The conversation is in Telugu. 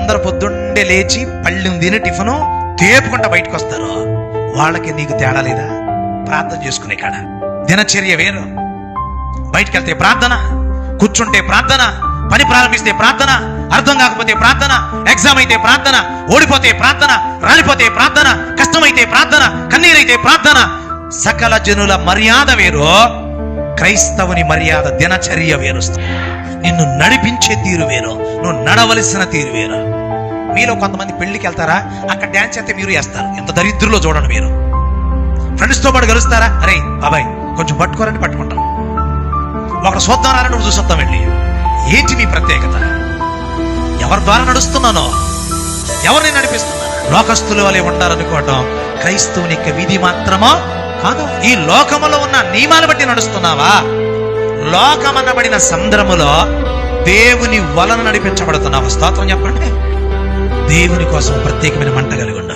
అందరు పొద్దున్నే లేచి పళ్ళెం తిని టిఫను తేపుకుంటా బయటకు వస్తారు. వాళ్ళకి నీకు తేడా లేదా? ప్రార్థన చేసుకునే కాడ దినచర్య వేరు. బయటికి వెళ్తే ప్రార్థన, కూర్చుంటే ప్రార్థన, పని ప్రారంభిస్తే ప్రార్థన, అర్థం కాకపోతే ప్రార్థన, ఎగ్జామ్ అయితే ప్రార్థన, ఓడిపోతే ప్రార్థన, రాలిపోతే ప్రార్థన, కష్టమైతే ప్రార్థన, కన్నీరైతే ప్రార్థన. సకల జనుల మర్యాద వేరు, క్రైస్తవుని మర్యాద దినచర్య వేరుస్తుంది. నిన్ను నడిపించే తీరు వేరు, నువ్వు నడవలసిన తీరు వేరు. మీలో కొంతమంది పెళ్లికి వెళ్తారా, అక్కడ డ్యాన్స్ అయితే మీరు వేస్తారు. ఎంత దరిద్రులో చూడండి. మీరు ఫ్రెండ్స్తో పాటు కలుస్తారా, అరే బాబాయ్ కొంచెం పట్టుకోరని పట్టుకుంటాం. ఒకరు చూద్దామని నువ్వు చూసొద్దాం వెళ్ళి. ఏంటి నీ ప్రత్యేకత? ఎవరి ద్వారా నడుస్తున్నానో, ఎవరిని నడిపిస్తున్నాను? లోకస్తుల వలె ఉండాలనుకోవటం క్రైస్తవుని యొక్క విధి మాత్రమో కాదు. ఈ లోకములో ఉన్న నియమాలు బట్టి నడుస్తున్నావా? లోకమనబడిన సంద్రములో దేవుని వలన నడిపించబడుతున్నావు. స్తోత్రం చెప్పండి. దేవుని కోసం ప్రత్యేకమైన మంట కలిగి ఉండు.